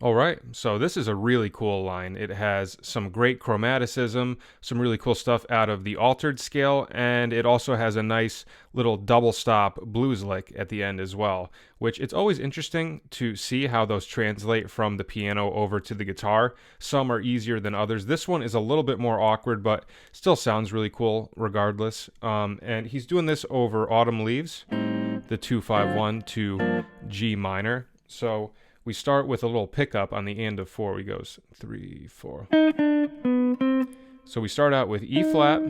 All right, so this is a really cool line. It has some great chromaticism, some really cool stuff out of the altered scale, and it also has a nice little double stop blues lick at the end as well, which it's always interesting to see how those translate from the piano over to the guitar. Some are easier than others. This one is a little bit more awkward, but still sounds really cool regardless. And he's doing this over Autumn Leaves, the 251 to G minor. So we start with a little pickup on the end of 4. We goes 3, 4. So we start out with E flat,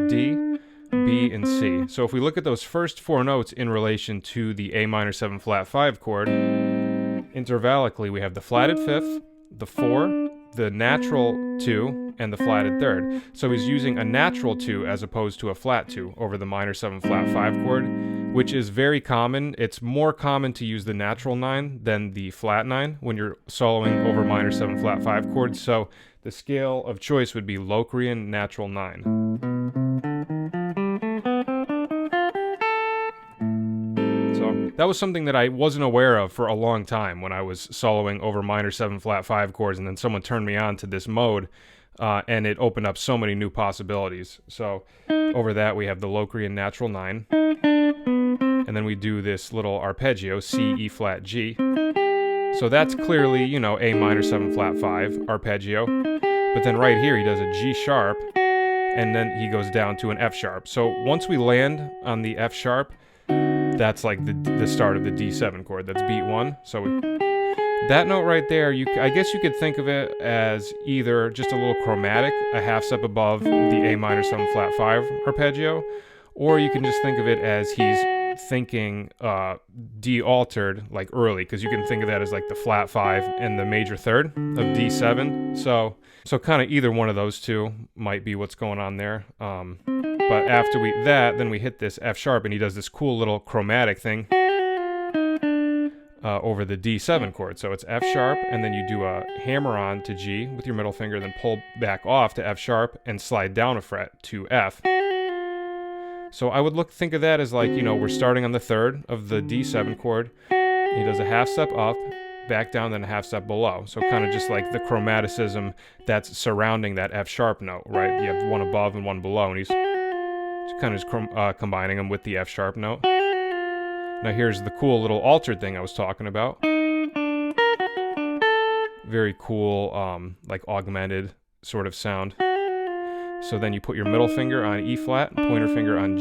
D, B, and C. So if we look at those first 4 notes in relation to the A minor 7 flat 5 chord, intervallically we have the flatted 5th, the 4, the natural 2, and the flatted 3rd. So he's using a natural 2 as opposed to a flat 2 over the minor 7 flat 5 chord, which is very common. It's more common to use the natural 9 than the flat 9 when you're soloing over minor 7 flat 5 chords. So the scale of choice would be Locrian natural 9. So that was something that I wasn't aware of for a long time when I was soloing over minor 7 flat 5 chords, and then someone turned me on to this mode, and it opened up so many new possibilities. So over that we have the Locrian natural 9. And then we do this little arpeggio, C, E flat, G. So that's clearly, A minor 7 flat 5 arpeggio. But then right here he does a G sharp, and then he goes down to an F sharp. So once we land on the F sharp, that's like the start of the D7 chord. That's beat 1. So that note right there, I guess you could think of it as either just a little chromatic, a half step above the A minor 7 flat 5 arpeggio, or you can just think of it as he's thinking D altered like early, because you can think of that as like the flat 5 and the major 3rd of D7. So kind of either one of those two might be what's going on there. But after then we hit this F sharp, and he does this cool little chromatic thing over the D7 chord. So it's F sharp, and then you do a hammer on to G with your middle finger, then pull back off to F sharp and slide down a fret to F. So I would think of that as like, we're starting on the 3rd of the D7 chord. He does a half step up, back down, then a half step below. So kind of just like the chromaticism that's surrounding that F sharp note, right? You have one above and one below, and he's kind of just combining them with the F sharp note. Now here's the cool little altered thing I was talking about. Very cool, like augmented sort of sound. So then you put your middle finger on E flat, pointer finger on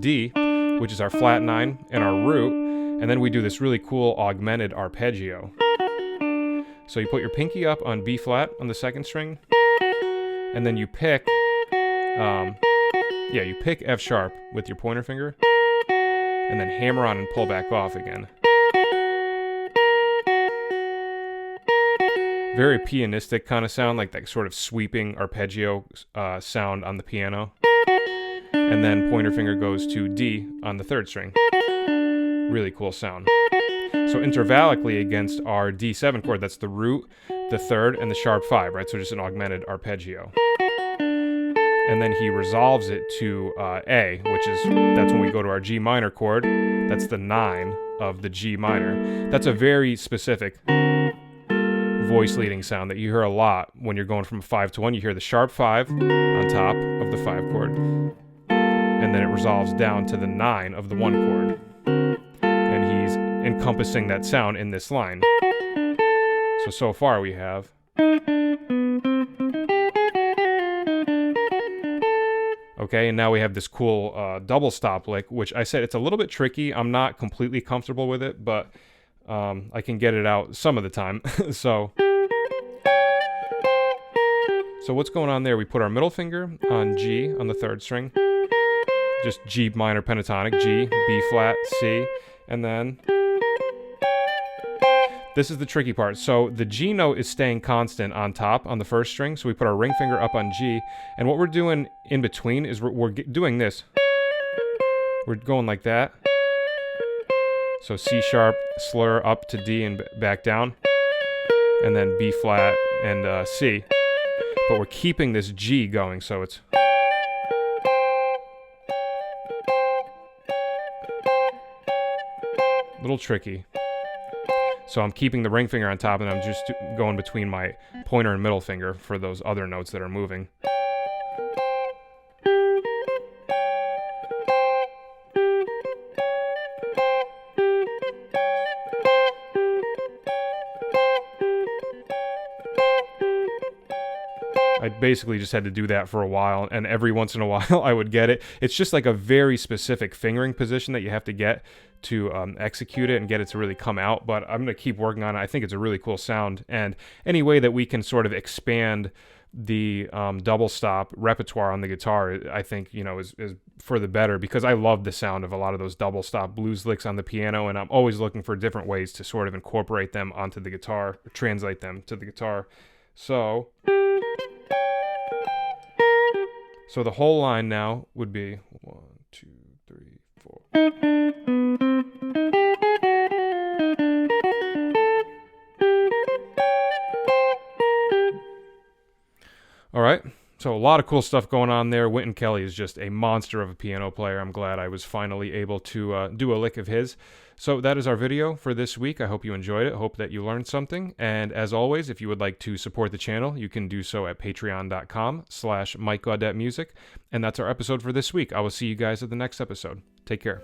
D, which is our flat 9 and our root, and then we do this really cool augmented arpeggio. So you put your pinky up on B flat on the 2nd string, and then you pick, you pick F sharp with your pointer finger, and then hammer on and pull back off again. Very pianistic kind of sound, like that sort of sweeping arpeggio sound on the piano. And then pointer finger goes to D on the 3rd string. Really cool sound. So intervallically against our D7 chord, that's the root, the 3rd, and the sharp 5, right? So just an augmented arpeggio. And then he resolves it to A, that's when we go to our G minor chord. That's the 9 of the G minor. That's a very specific voice leading sound that you hear a lot when you're going from a 5 to 1. You hear the sharp 5 on top of the 5 chord, and then it resolves down to the 9 of the 1 chord. And he's encompassing that sound in this line. So far we have. Okay, and now we have this cool double stop lick, which I said it's a little bit tricky. I'm not completely comfortable with it, but I can get it out some of the time. So what's going on there? We put our middle finger on G on the 3rd string, just G minor pentatonic, G, B flat, C, and then this is the tricky part. So the G note is staying constant on top on the 1st string, so we put our ring finger up on G, and what we're doing in between is we're doing this. We're going like that. So C sharp, slur up to D and back down, and then B flat and C. But we're keeping this G going, so it's a little tricky. So I'm keeping the ring finger on top, and I'm just going between my pointer and middle finger for those other notes that are moving. I basically just had to do that for a while, and every once in a while I would get it. It's just like a very specific fingering position that you have to get to execute it and get it to really come out, but I'm going to keep working on it. I think it's a really cool sound, and any way that we can sort of expand the double stop repertoire on the guitar, I think, is for the better, because I love the sound of a lot of those double stop blues licks on the piano, and I'm always looking for different ways to sort of incorporate them onto the guitar, or translate them to the guitar. So the whole line now would be 1, 2, 3, 4. All right, so a lot of cool stuff going on there. Wynton Kelly is just a monster of a piano player. I'm glad I was finally able to do a lick of his. So that is our video for this week. I hope you enjoyed it. Hope that you learned something. And as always, if you would like to support the channel, you can do so at patreon.com/MikeGaudetteMusic. And that's our episode for this week. I will see you guys at the next episode. Take care.